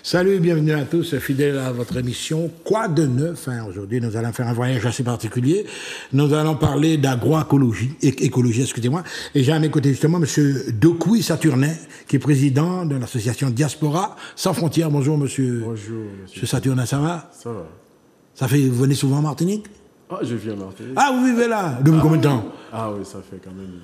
Salut et bienvenue à tous, fidèles à votre émission. Quoi de neuf, hein? Aujourd'hui, nous allons faire un voyage assez particulier. Nous allons parler d'agroécologie, écologie, excusez-moi. Et j'ai à mes côtés justement M. Dokui Saturnin, qui est président de l'association Diaspora Sans Frontières. Bonjour, monsieur. Bonjour, Monsieur Saturnin, ça va? Ça va. Ça fait, vous venez souvent en Martinique? Ah, je vis en Martinique. Ah, vous vivez là? Depuis combien de temps? Ah oui, ça fait quand même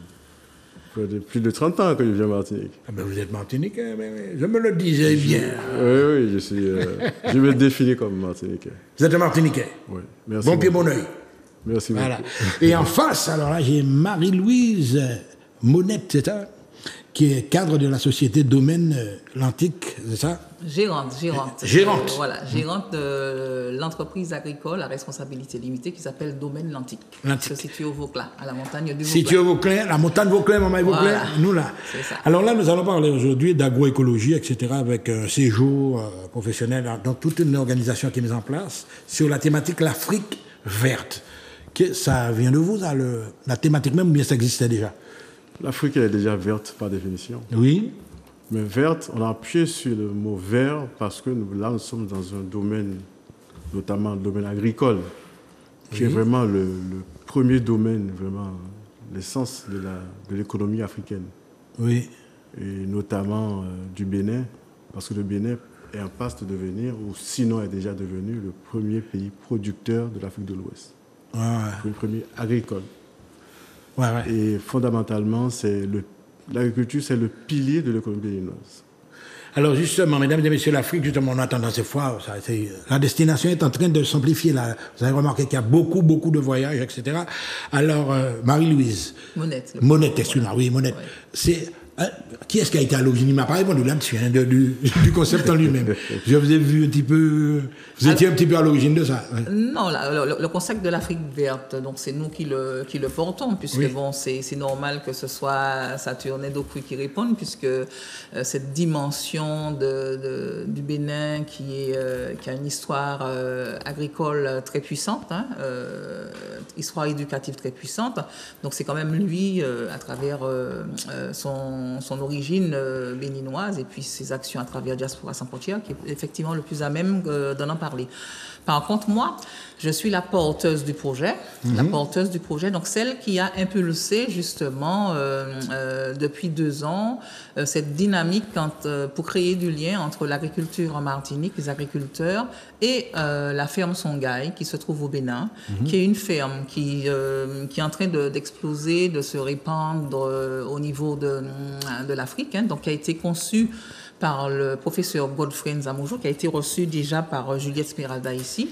plus de 30 ans que je vis en Martinique. Ah ben vous êtes Martiniquais, mais je me le disais bien. Oui, je me définis comme Martiniquais. Vous êtes un Martiniquais? Oui, merci. Bon pied, bon oeil. Merci Voilà. beaucoup. Et en face, alors là, j'ai Marie-Louise Monette, c'est ça? Qui est cadre de la société Domaine Lantique, c'est ça? Gérante. Gérante. Voilà, gérante de l'entreprise agricole à responsabilité limitée qui s'appelle Domaine Lantique. Lantique. Se situe au Vauclin, à la montagne du Vauclin. Situé au Vauclin, la montagne Vauclin, maman Vauclin, Voilà. nous là. C'est ça. Alors là, nous allons parler aujourd'hui d'agroécologie, etc., avec un séjour professionnel dans toute une organisation qui est mise en place sur la thématique l'Afrique verte. Ça vient de vous, ça, la thématique même, ou bien ça existait déjà? L'Afrique, elle est déjà verte par définition. Oui. Mais verte, on a appuyé sur le mot vert parce que nous sommes dans un domaine, notamment le domaine agricole, qui est vraiment le premier domaine, vraiment l'essence de l'économie africaine. Oui. Et notamment du Bénin, parce que le Bénin est en passe de devenir, ou sinon est déjà devenu, le premier pays producteur de l'Afrique de l'Ouest. Le premier agricole. Ouais. Et fondamentalement, l'agriculture, c'est le pilier de l'économie béninoise. Alors justement, mesdames et messieurs, l'Afrique, justement, on entend dans ces fois, la destination est en train de s'amplifier. Là. Vous avez remarqué qu'il y a beaucoup de voyages, etc. Alors, Marie-Louise. Monette. Excuse-moi, oui, Monette. Ouais. C'est... qui est-ce qui a été à l'origine? Il m'a pas répondu là-dessus, hein, du concept en lui-même. Je vous ai vu un petit peu... Vous étiez un petit peu à l'origine de ça. Ouais. Non, le concept de l'Afrique verte, donc c'est nous qui le portons, puisque Oui. bon, c'est normal que ce soit Saturnin Dokui qui réponde, puisque cette dimension du Bénin qui a une histoire agricole très puissante, hein, histoire éducative très puissante, donc c'est quand même lui, à travers son origine béninoise et puis ses actions à travers Diaspora Sans Frontières, qui est effectivement le plus à même d'en en parler. Par contre, moi, je suis la porteuse du projet, donc celle qui a impulsé justement depuis 2 ans cette dynamique pour créer du lien entre l'agriculture en Martinique, les agriculteurs, et la ferme Songhai qui se trouve au Bénin, qui est une ferme qui est en train d'exploser, de se répandre au niveau de l'Afrique, hein, donc qui a été conçue par le professeur Godfrey Nzamoujo, qui a été reçu déjà par Juliette Smeralda ici,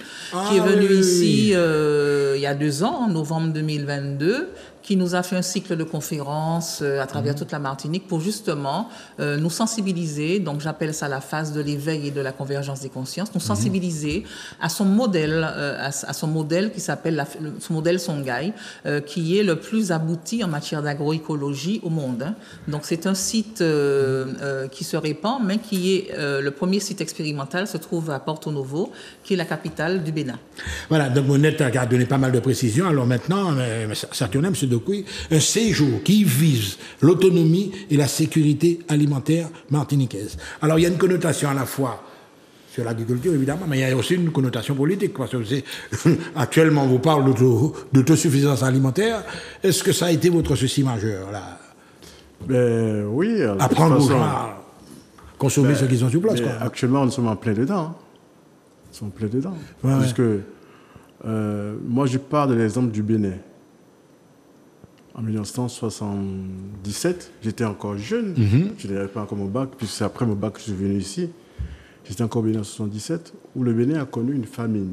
qui est venu ici il y a 2 ans, en novembre 2022, qui nous a fait un cycle de conférences à travers toute la Martinique pour justement nous sensibiliser, donc j'appelle ça la phase de l'éveil et de la convergence des consciences, nous sensibiliser à son modèle qui s'appelle son modèle Songhai, qui est le plus abouti en matière d'agroécologie au monde. Hein. Donc c'est un site qui se répand, mais qui est le premier site expérimental, se trouve à Porto Novo, qui est la capitale du Bénin. Voilà, donc Monette a donné pas mal de précisions. Alors maintenant, Saturnin, M. Dokui, un séjour qui vise l'autonomie et la sécurité alimentaire martiniquaise. Alors il y a une connotation à la fois sur l'agriculture, évidemment, mais il y a aussi une connotation politique, parce que actuellement, on vous parle d'autosuffisance alimentaire. Est-ce que ça a été votre souci majeur, là? Ben oui. Apprendre aux gens à consommer ce qu'ils ont sur place, quoi. Actuellement, nous sommes en plein dedans. Nous sommes en plein dedans. Ouais. Puisque moi, je pars de l'exemple du Bénin. En 1977, j'étais encore jeune. Je n'avais pas encore mon bac, puisque c'est après mon bac que je suis venu ici. J'étais encore au Bénin en 1977, où le Bénin a connu une famine.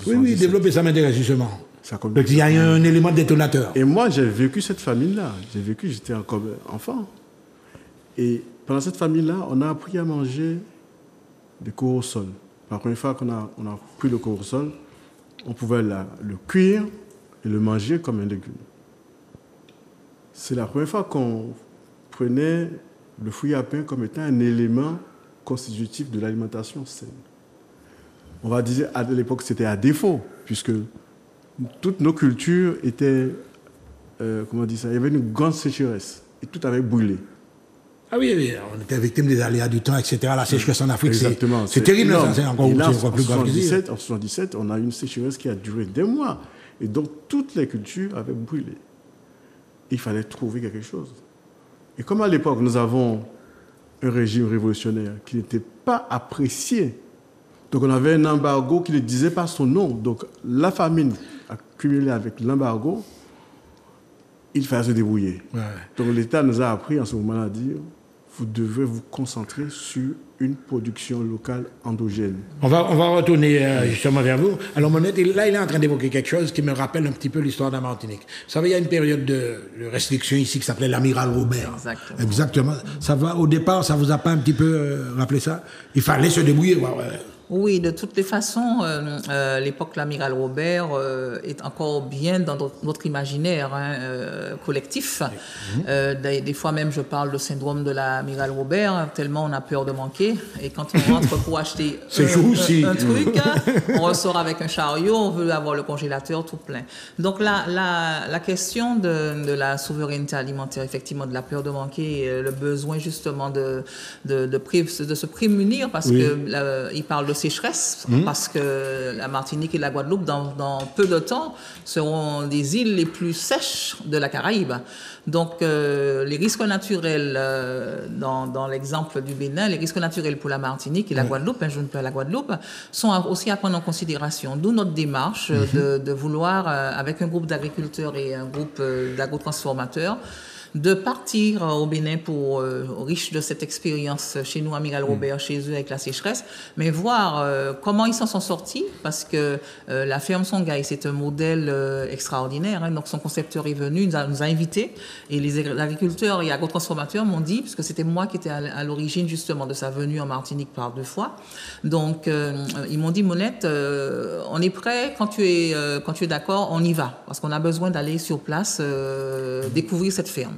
Oui, développer ça m'intéresse justement. Donc il y a un élément détonateur. Et moi, j'ai vécu cette famine-là. J'étais encore enfant. Et pendant cette famine-là, on a appris à manger des corosol. La première fois qu'on a pris le corosol, on pouvait le cuire et le manger comme un légume. C'est la première fois qu'on prenait le fruit à pain comme étant un élément constitutif de l'alimentation saine. On va dire, à l'époque, c'était à défaut, puisque toutes nos cultures étaient, comment on dit ça, il y avait une grande sécheresse, et tout avait brûlé. Ah oui, oui, on était victime des aléas du temps, etc. La sécheresse en Afrique, Exactement. c'est terrible, énorme. c'est encore, Et là, c'est encore plus grave qu'ici. En 77, on a eu une sécheresse qui a duré des mois. Et donc, toutes les cultures avaient brûlé. Il fallait trouver quelque chose. Et comme à l'époque, nous avons un régime révolutionnaire qui n'était pas apprécié, donc on avait un embargo qui ne disait pas son nom. Donc, la famine accumulée avec l'embargo, il fallait se débrouiller. Ouais. Donc l'État nous a appris en ce moment-là à dire, vous devez vous concentrer sur une production locale endogène. On va retourner justement vers vous. Alors Monette, là il est en train d'évoquer quelque chose qui me rappelle un petit peu l'histoire de la Martinique. Vous savez, il y a une période de restriction ici qui s'appelait l'amiral Robert. Exactement. Exactement. Ça va, au départ, ça vous a pas un petit peu rappelé ça? Il fallait se débrouiller. Ouais. Oui, de toutes les façons, l'époque de l'amiral Robert est encore bien dans notre imaginaire collectif. Des fois même, je parle de syndrome de l'amiral Robert, tellement on a peur de manquer. Et quand on rentre pour acheter un truc, on ressort avec un chariot, on veut avoir le congélateur tout plein. Donc la question de la souveraineté alimentaire, effectivement, de la peur de manquer, le besoin justement de se prémunir, parce que il parle de sécheresse, parce que la Martinique et la Guadeloupe, dans peu de temps, seront des îles les plus sèches de la Caraïbe. Donc, les risques naturels, dans l'exemple du Bénin, les risques naturels pour la Martinique et la Guadeloupe, je ne peux pas la Guadeloupe, sont aussi à prendre en considération. D'où notre démarche de vouloir, avec un groupe d'agriculteurs et un groupe d'agrotransformateurs, de partir au Bénin pour, riche de cette expérience chez nous, Amiral Robert, chez eux avec la sécheresse, mais voir comment ils s'en sont sortis, parce que la ferme Songhai, c'est un modèle extraordinaire. Donc son concepteur est venu, nous a invités, et les agriculteurs et agrotransformateurs m'ont dit, puisque c'était moi qui étais à l'origine justement de sa venue en Martinique par 2 fois, donc ils m'ont dit, Monette, on est prêt, quand tu es d'accord, on y va, parce qu'on a besoin d'aller sur place découvrir cette ferme.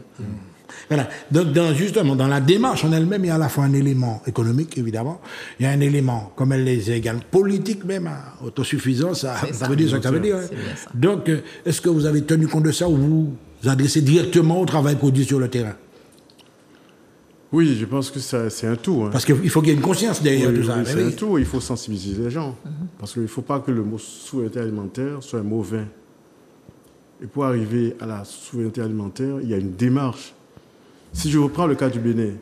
Voilà. Donc, justement, dans la démarche en elle-même, il y a à la fois un élément économique, évidemment, il y a un élément, comme elle les égale, politique même, autosuffisance, ça veut dire ce que ça veut dire. Hein. Donc, est-ce que vous avez tenu compte de ça ou vous vous adressez directement au travail produit sur le terrain? Oui, je pense que c'est un tout. Hein. Parce qu'il faut qu'il y ait une conscience derrière tout ça. Oui, c'est un tout, il faut sensibiliser les gens. Parce qu'il ne faut pas que le mot souveraineté alimentaire soit un mot vain. Et pour arriver à la souveraineté alimentaire, il y a une démarche. Si je reprends le cas du Bénin,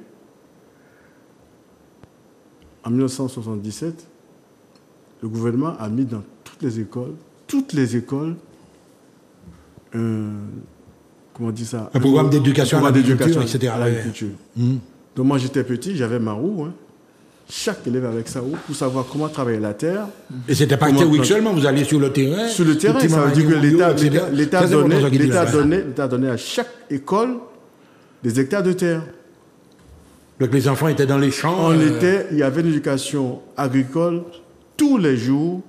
en 1977, le gouvernement a mis dans toutes les écoles, comment on dit ça? Un programme d'éducation à l'agriculture, etc. À l'agriculture. Donc moi j'étais petit, j'avais ma roue. Hein. Chaque élève avec sa roue pour savoir comment travailler la terre. Et c'était pas théorique seulement, vous alliez sur le terrain. Sur le terrain, ça veut dire que l'État donnait à chaque école des hectares de terre. Donc les enfants étaient dans les champs. Il y avait une éducation agricole tous les jours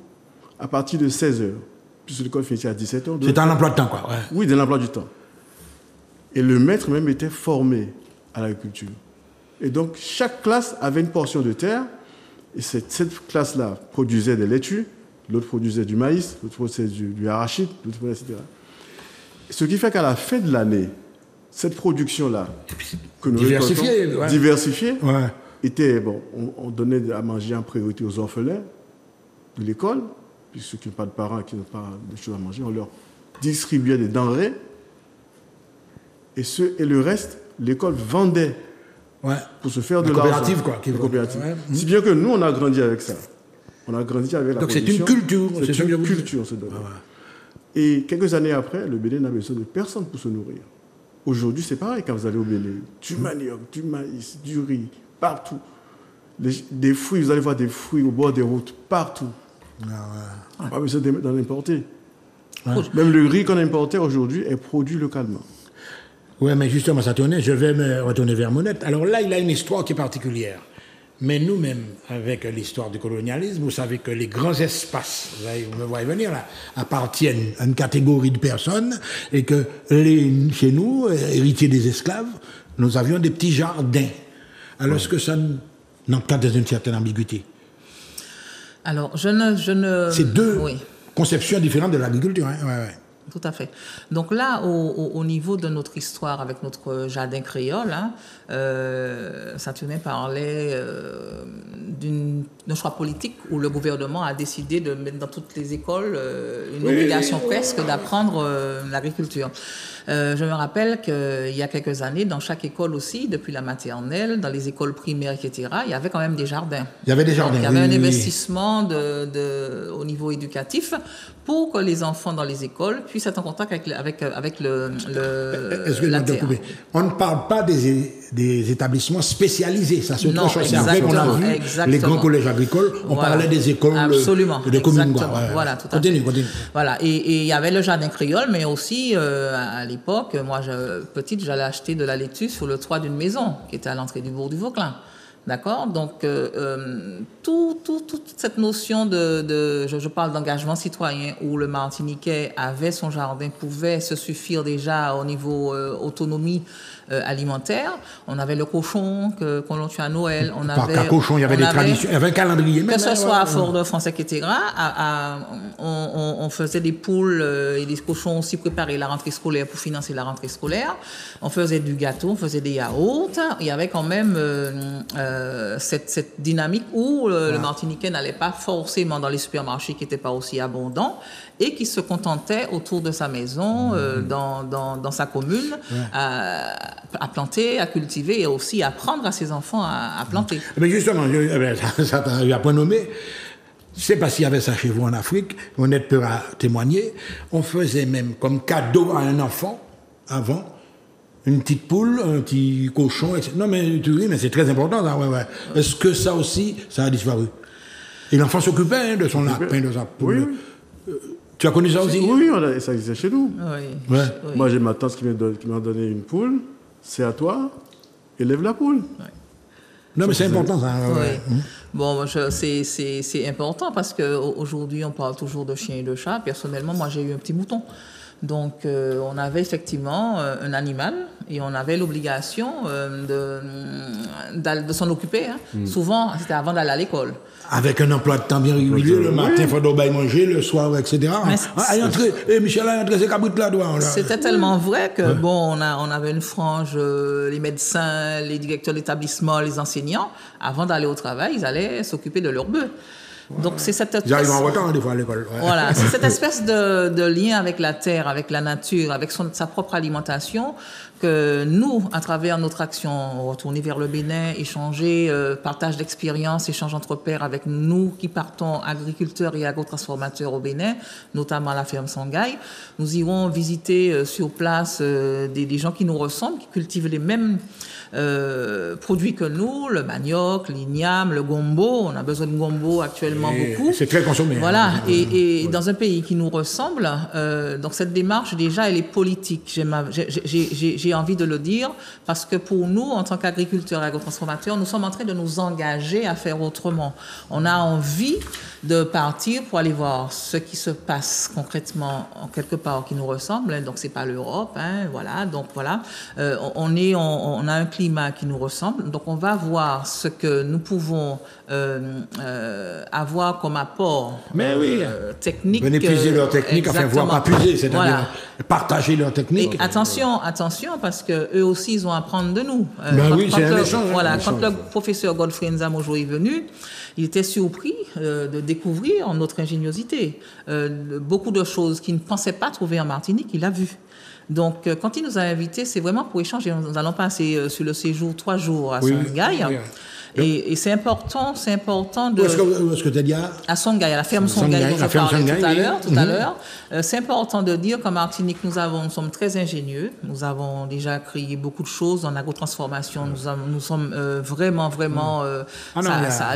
à partir de 16h. Puisque l'école finissait à 17h. C'était un emploi de temps, quoi. Ouais. Oui, de l'emploi du temps. Et le maître même était formé à l'agriculture. Et donc, chaque classe avait une portion de terre. Et cette classe-là produisait des laitues, l'autre produisait du maïs, l'autre produisait du arachide, l'autre produisait, etc. Ce qui fait qu'à la fin de l'année, cette production-là, que nous diversifiée, était, on donnait à manger en priorité aux orphelins de l'école, puis ceux qui n'ont pas de parents, qui n'ont pas de choses à manger, on leur distribuait des denrées. Et le reste, l'école vendait. Pour se faire de l'argent. Coopérative, quoi. Coopérative. Si bien que nous, on a grandi avec ça. On a grandi avec la production. Donc c'est une culture. C'est une culture, ce domaine. Et quelques années après, le Bénin n'a besoin de personne pour se nourrir. Aujourd'hui, c'est pareil quand vous allez au Bénin. Du manioc, du maïs, du riz, partout. Des fruits, vous allez voir des fruits au bord des routes, partout. On n'a pas besoin d'en importer. Même le riz qu'on importait aujourd'hui est produit localement. Oui, mais justement, ça tournait, je vais me retourner vers Monette. Alors là, il a une histoire qui est particulière. Mais nous-mêmes, avec l'histoire du colonialisme, vous savez que les grands espaces, vous me voyez venir là, appartiennent à une catégorie de personnes et que chez nous, héritiers des esclaves, nous avions des petits jardins. Alors est-ce que ça n'encadre dans une certaine ambiguïté? Alors, je ne... C'est deux conceptions différentes de l'agriculture. Hein? Tout à fait. Donc là, au niveau de notre histoire avec notre jardin créole, hein, Saturnin parlait d'un choix politique où le gouvernement a décidé de mettre dans toutes les écoles une obligation presque d'apprendre l'agriculture. Je me rappelle qu'il y a quelques années, dans chaque école aussi, depuis la maternelle, dans les écoles primaires, etc., il y avait quand même des jardins. Il y avait des jardins. Donc, il y avait un investissement au niveau éducatif pour que les enfants dans les écoles puissent être en contact avec la terre. On ne parle pas des établissements spécialisés, ça c'est autre chose. C'est après qu'on a vu les grands collèges agricoles, on parlait des écoles de communes. Voilà, tout à continue. Voilà, et il y avait le jardin créole, mais aussi à l'époque, moi petite, j'allais acheter de la laitue sur le toit d'une maison qui était à l'entrée du bourg du Vauclin. D'accord? Donc, toute cette notion je parle d'engagement citoyen où le Martiniquais avait son jardin, pouvait se suffire déjà au niveau autonomie alimentaire. On avait le cochon qu'on l'on tue à Noël. Il y avait des traditions, il y avait un calendrier. Que ce soit à Fort-de-France, etc., on faisait des poules et des cochons aussi préparés la rentrée scolaire pour financer la rentrée scolaire. On faisait du gâteau, on faisait des yaourts. Il y avait quand même cette dynamique où le Martiniquais n'allait pas forcément dans les supermarchés qui n'étaient pas aussi abondants et qui se contentait autour de sa maison, dans sa commune, à planter, à cultiver et aussi à apprendre à ses enfants à planter. Mais justement, ça t'a pas nommé. Je ne sais pas s'il y avait ça chez vous en Afrique, on est peu à témoigner. On faisait même comme cadeau à un enfant, avant, une petite poule, un petit cochon, etc. Non, mais tu ris, mais c'est très important. Ça, ouais. Est-ce que ça aussi, ça a disparu? Et l'enfant s'occupait de son lapin, de sa poule. Oui. Tu as connu ça aussi? Oui, ça existait chez nous. Oui. Ouais. Oui. Moi, j'ai ma tante qui m'a donné une poule. C'est à toi, élève la poule. Oui. Non, mais c'est important, ça. Oui. Bon, c'est important parce qu'aujourd'hui, on parle toujours de chiens et de chats. Personnellement, moi, j'ai eu un petit mouton. Donc, on avait effectivement un animal et on avait l'obligation de s'en occuper. Hein. Souvent, c'était avant d'aller à l'école. Avec un emploi de temps bien régulier, le matin, il faut bien manger, le soir, etc. Michel a entré ses cabrites là-dedans. C'était tellement vrai que, on avait une frange, les médecins, les directeurs d'établissement, les enseignants, avant d'aller au travail, ils allaient s'occuper de leurs bœufs. Donc, c'est cette espèce... J'arrive en retard, des fois, à l'école. Voilà, c'est cette espèce de lien avec la terre, avec la nature, avec sa propre alimentation, que nous, à travers notre action, retourner vers le Bénin, échanger, partage d'expériences, échange entre pairs avec nous qui partons agriculteurs et agrotransformateurs au Bénin, notamment à la ferme Sangaï. Nous irons visiter sur place des gens qui nous ressemblent, qui cultivent les mêmes produits que nous, le manioc, l'igname, le gombo. On a besoin de gombo actuellement beaucoup. C'est très consommé. Voilà, et dans un pays qui nous ressemble, donc cette démarche déjà, elle est politique. J'ai envie de le dire parce que pour nous, en tant qu'agriculteurs et agrotransformateurs, nous sommes en train de nous engager à faire autrement. On a envie de partir pour aller voir ce qui se passe concrètement en quelque part qui nous ressemble. Donc c'est pas l'Europe, hein, voilà. Donc voilà, on a un climat qui nous ressemble. Donc on va voir ce que nous pouvons avoir comme apport technique. Bénéficier de leur technique, enfin voir pas puiser, c'est-à-dire partager leur technique. Et attention, parce que eux aussi ils ont à apprendre de nous. Quand le professeur Godfrey Nzamojo est venu, il était surpris de découvrir notre ingéniosité. Beaucoup de choses qu'il ne pensait pas trouver en Martinique, il a vu. Donc, quand il nous a invités, c'est vraiment pour échanger. Nous allons passer sur le séjour 3 jours à Songhai. Et c'est important de... Où est-ce que tu as dit? À Songhai, à la ferme Songhai, dont je parlais tout à l'heure. C'est important de dire qu'en Martinique, nous sommes très ingénieux. Nous avons déjà créé beaucoup de choses en agrotransformation. Nous sommes vraiment...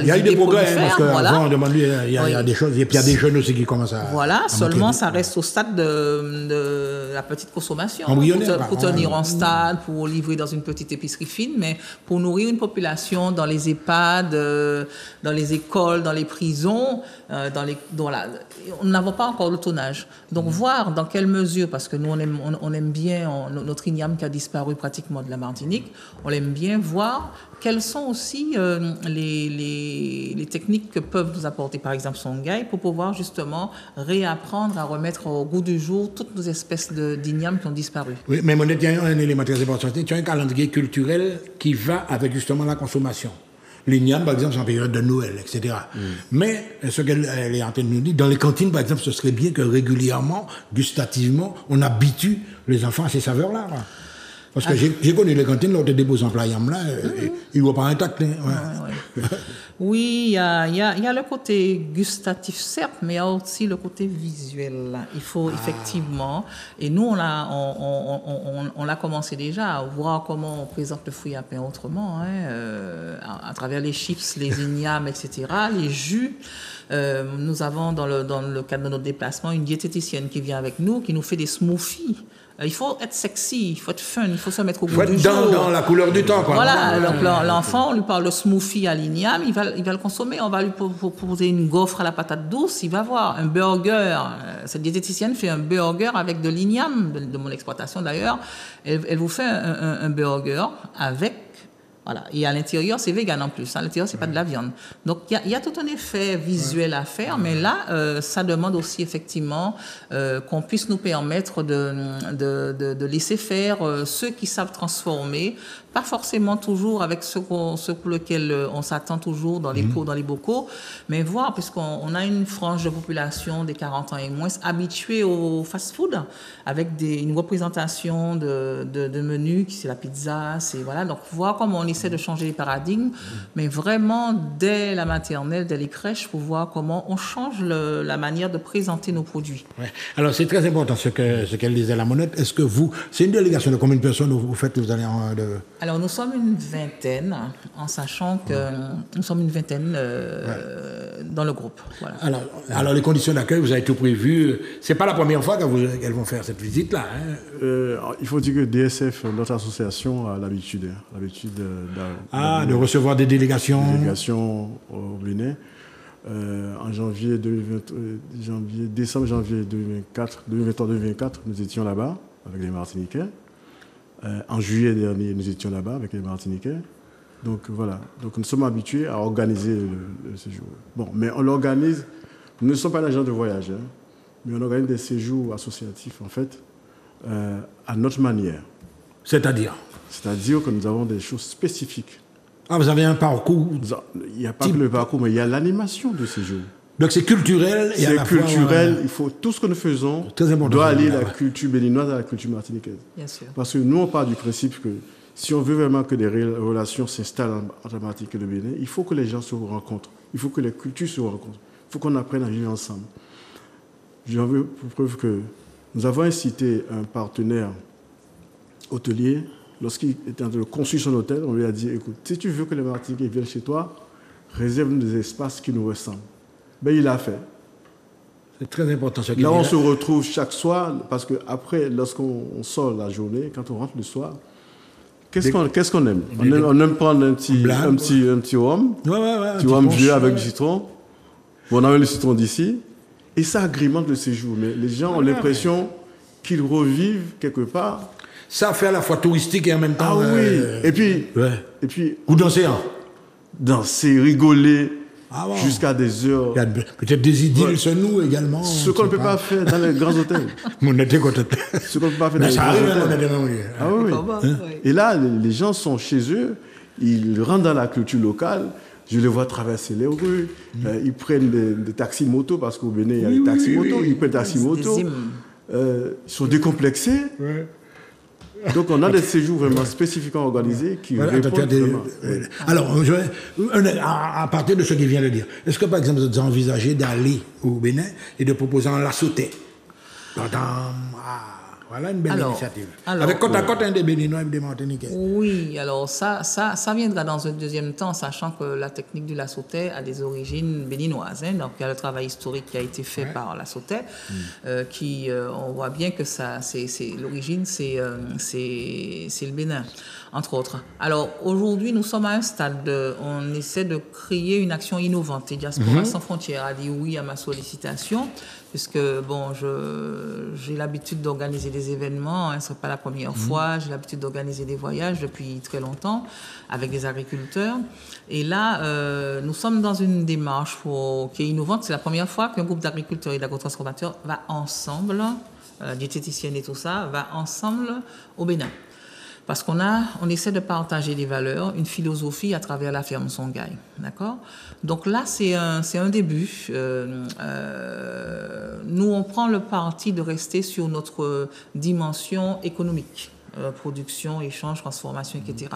il y a eu des progrès, parce qu'avant, on demandait, il y a des choses, et puis il y a des jeunes aussi qui commencent à... Voilà, seulement ça reste au stade de la petite consommation. Embryonnaire. Pour tenir en stade, pour livrer dans une petite épicerie fine, mais pour nourrir une population dans les les EHPAD, dans les écoles, dans les prisons, voilà. On n'avons pas encore le tonnage. Donc, voir dans quelle mesure, parce que nous, on aime bien notre igname qui a disparu pratiquement de la Martinique, on aime bien voir quelles sont aussi les techniques que peuvent nous apporter, par exemple, Songhai, pour pouvoir justement réapprendre à remettre au goût du jour toutes nos espèces d'ignames qui ont disparu. Oui, mais Monette, il y a un élément très important. Tu as un calendrier culturel qui va avec justement la consommation. L'igname, par exemple, c'est en période de Noël, etc. Mais, ce qu'elle est en train de nous dire, dans les cantines, par exemple, ce serait bien que régulièrement, gustativement, on habitue les enfants à ces saveurs-là. Parce que j'ai connu les cantines, là, où tu déposes en playam, là, ils ne voient pas intact. Hein. Oui, il y a le côté gustatif, certes, mais il y a aussi le côté visuel. Il faut effectivement, et nous, on l'a commencé déjà, à voir comment on présente le fruit à pain autrement, à travers les chips, les ignames, etc., les jus. Nous avons, dans le cadre de notre déplacement, une diététicienne qui vient avec nous, qui nous fait des smoothies. Il faut être sexy, il faut être fun, il faut se mettre au goût du jour. Dans la couleur du temps, quoi. Voilà, donc l'enfant, on lui parle de smoothie à l'igname, il va le consommer, on va lui proposer une gaufre à la patate douce, il va voir un burger. Cette diététicienne fait un burger avec de l'igname, de mon exploitation d'ailleurs. Elle vous fait un burger avec... Voilà. Et à l'intérieur, c'est vegan en plus. À l'intérieur, c'est pas de la viande. Donc, il y a tout un effet visuel à faire, mais là, ça demande aussi effectivement qu'on puisse nous permettre de laisser faire ceux qui savent transformer, pas forcément toujours avec ceux pour lesquels on s'attend toujours dans les pots, dans les bocaux, mais voir, puisqu'on a une frange de population des 40 ans et moins habituée au fast-food, avec une représentation de menus, qui c'est la pizza, voilà. Donc, voir comment on essaie de changer les paradigmes, mais vraiment dès la maternelle, dès les crèches, pour voir comment on change la manière de présenter nos produits. Ouais. Alors, c'est très important ce qu'elle disait, la Monette. Est-ce que c'est une délégation de combien de personnes vous faites, vous allez Alors, nous sommes une vingtaine, en sachant que nous sommes une vingtaine dans le groupe. Voilà. Alors, les conditions d'accueil, vous avez tout prévu. C'est pas la première fois qu'elles vont faire cette visite-là. Hein. Il faut dire que DSF, notre association, a l'habitude de recevoir des délégations. Au Bénin. En décembre, janvier 2023-2024, nous étions là-bas avec les Martiniquais. En juillet dernier, nous étions là-bas avec les Martiniquais. Donc voilà. Donc nous sommes habitués à organiser le séjour. Bon, mais on l'organise. Nous ne sommes pas l'agent de voyage, mais on organise des séjours associatifs en fait à notre manière. C'est-à-dire que nous avons des choses spécifiques. Ah, vous avez un parcours. Il n'y a pas que le parcours, mais il y a l'animation de ces jours. Donc c'est culturel et à la fois... C'est culturel, il faut, tout ce que nous faisons doit allier la culture béninoise à la culture martiniquaise. Bien sûr. Parce que nous, on part du principe que si on veut vraiment que des relations s'installent entre la Martinique et le Bénin, il faut que les gens se rencontrent, il faut que les cultures se rencontrent, il faut qu'on apprenne à vivre ensemble. J'en veux pour preuve que nous avons incité un partenaire hôtelier. Lorsqu'il était en train de construire son hôtel, on lui a dit, écoute, si tu veux que les Martiniquais viennent chez toi, réserve-nous des espaces qui nous ressemblent. Ben, il l'a fait. C'est très important ce qu'il dit. Là, on se retrouve chaque soir, parce qu'après, lorsqu'on sort la journée, quand on rentre le soir, qu'est-ce qu'on aime? On aime prendre un petit rhum, un petit rhum vieux avec du citron. On amène le citron d'ici, et ça agrémente le séjour. Mais les gens ont l'impression qu'ils revivent quelque part. Ça fait à la fois touristique et en même temps... Ah oui. Et puis... Ou danser, hein. Danser, rigoler, jusqu'à des heures... Il y a peut-être des idylles se nouent également. Ce qu'on ne peut pas faire dans les grands hôtels. Ce qu'on ne peut pas faire dans les grands hôtels. Ah oui. Et là, les gens sont chez eux, ils rentrent dans la culture locale, je les vois traverser les rues, ils prennent des taxis motos, parce qu'au Bénin, il y a des taxis motos, ils prennent des taxis motos, ils sont décomplexés. Ouais. Donc, on a des séjours vraiment spécifiquement organisés qui répondent vraiment. Alors, à partir de ce qu'il vient de dire, est-ce que, par exemple, vous avez envisagé d'aller au Bénin et de proposer un la sauté? Voilà une belle initiative. Alors, avec côte à côte des Béninois et des Martiniquais. Oui, alors ça viendra dans un deuxième temps, sachant que la technique du Lassotais a des origines béninoises. Hein, donc il y a le travail historique qui a été fait par Lassotais, qui on voit bien que l'origine c'est le Bénin, entre autres. Alors aujourd'hui, nous sommes à un stade on essaie de créer une action innovante. Et Diaspora sans frontières a dit oui à ma sollicitation, puisque bon, j'ai l'habitude d'organiser des événements, hein, ce n'est pas la première fois, j'ai l'habitude d'organiser des voyages depuis très longtemps avec des agriculteurs. Et là, nous sommes dans une démarche qui est innovante. C'est la première fois qu'un groupe d'agriculteurs et d'agrotransformateurs va ensemble, diététiciennes et tout ça, va ensemble au Bénin. Parce qu'on essaie de partager des valeurs, une philosophie à travers la ferme Songhai, d'accord? Donc là, c'est un début. Nous, on prend le parti de rester sur notre dimension économique, production, échange, transformation, etc.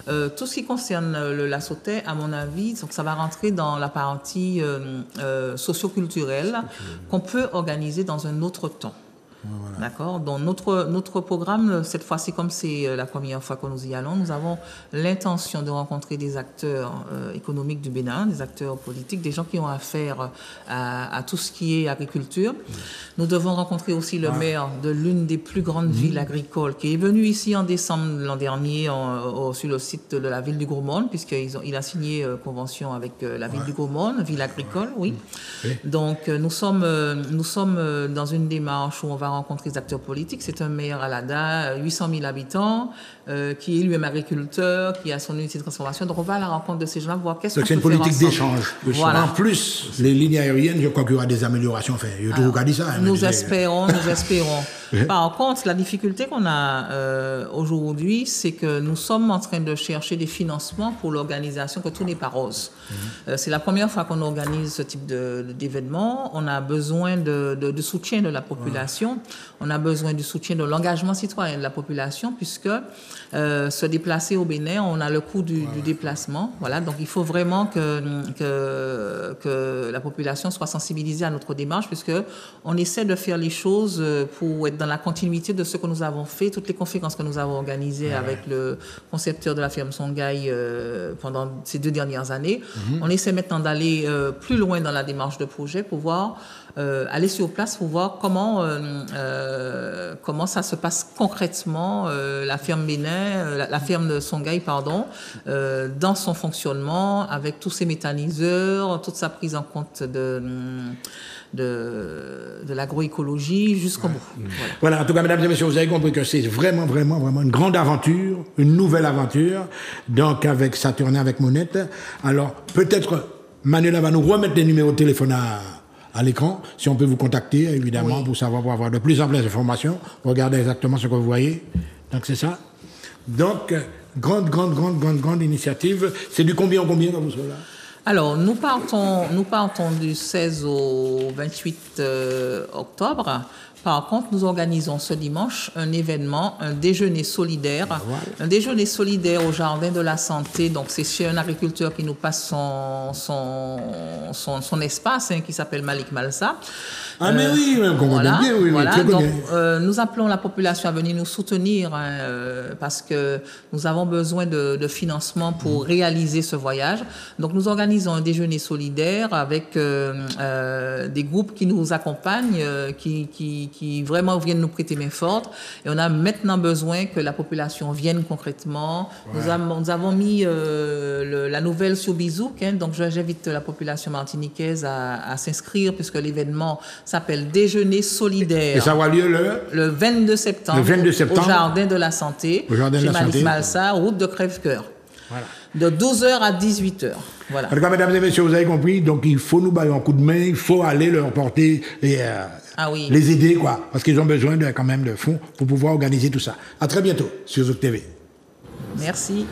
Tout ce qui concerne le Lassotais, à mon avis, donc ça va rentrer dans la partie socio-culturelle qu'on peut organiser dans un autre temps. Voilà. D'accord. Donc notre programme, cette fois-ci, comme c'est la première fois que nous y allons, nous avons l'intention de rencontrer des acteurs économiques du Bénin, des acteurs politiques, des gens qui ont affaire à tout ce qui est agriculture. Nous devons rencontrer aussi le maire de l'une des plus grandes villes agricoles, qui est venu ici en décembre l'an dernier sur le site de la ville du Gourmand, puisqu'il a signé convention avec la ville du Gourmand, ville agricole, oui. Donc nous sommes dans une démarche où on va rencontrer des acteurs politiques. C'est un maire à Lada, 800 000 habitants, qui est lui-même agriculteur, qui a son unité de transformation. Donc on va à la rencontre de ces gens-là, voir qu'est-ce qu'on peut faire ensemble. C'est une politique d'échange. Voilà. En plus, les lignes aériennes, je crois qu'il y aura des améliorations. Enfin, il y a toujours qu'à dire ça. Nous espérons. Par contre, la difficulté qu'on a aujourd'hui, c'est que nous sommes en train de chercher des financements pour l'organisation, que tout n'est pas rose. C'est la première fois qu'on organise ce type d'événement. On a besoin de soutien de la population. On a besoin du soutien de l'engagement citoyen de la population, puisque se déplacer au Bénin, on a le coût du déplacement. Voilà, donc il faut vraiment que la population soit sensibilisée à notre démarche, puisque on essaie de faire les choses pour être dans la continuité de ce que nous avons fait, toutes les conférences que nous avons organisées avec le concepteur de la ferme Songhai pendant ces 2 dernières années. On essaie maintenant d'aller plus loin dans la démarche de projet pour voir aller sur place pour voir comment ça se passe concrètement, la ferme Bénin, la ferme de Songhai, dans son fonctionnement, avec tous ses méthaniseurs, toute sa prise en compte de l'agroécologie jusqu'au bout. Voilà, en tout cas, mesdames et messieurs, vous avez compris que c'est vraiment une grande aventure, une nouvelle aventure, donc avec Saturnin, avec Monette. Alors, peut-être, Manuela va nous remettre les numéros de téléphone à l'écran, si on peut vous contacter, évidemment, pour avoir de plus en plus d'informations. Regardez exactement ce que vous voyez. Donc, c'est ça. Donc, grande initiative. C'est du combien quand vous serez là? Alors, nous partons du 16 au 28 octobre. Par contre, nous organisons ce dimanche un événement, un déjeuner solidaire. Un déjeuner solidaire au Jardin de la Santé. Donc, c'est chez un agriculteur qui nous passe son espace, qui s'appelle Malik Malsa. Ah, mais oui, on connaît bien, oui. Voilà. Donc, nous appelons la population à venir nous soutenir parce que nous avons besoin de financement pour réaliser ce voyage. Donc, nous organisons un déjeuner solidaire avec des groupes qui nous accompagnent, qui vraiment viennent nous prêter main forte. Et on a maintenant besoin que la population vienne concrètement. Nous avons mis la nouvelle sur Bizouk, donc j'invite la population martiniquaise à s'inscrire puisque l'événement s'appelle Déjeuner solidaire. Et ça aura lieu le 22 septembre. Au Jardin de la Santé. Chez Malik Malsa, route de Crèvecoeur. Voilà. De 12h à 18h. Voilà. En tout cas, mesdames et messieurs, vous avez compris. Donc, il faut nous bailler un coup de main. Il faut aller leur porter les aider, quoi. Parce qu'ils ont besoin quand même de fonds pour pouvoir organiser tout ça. À très bientôt sur Zouk TV. Merci.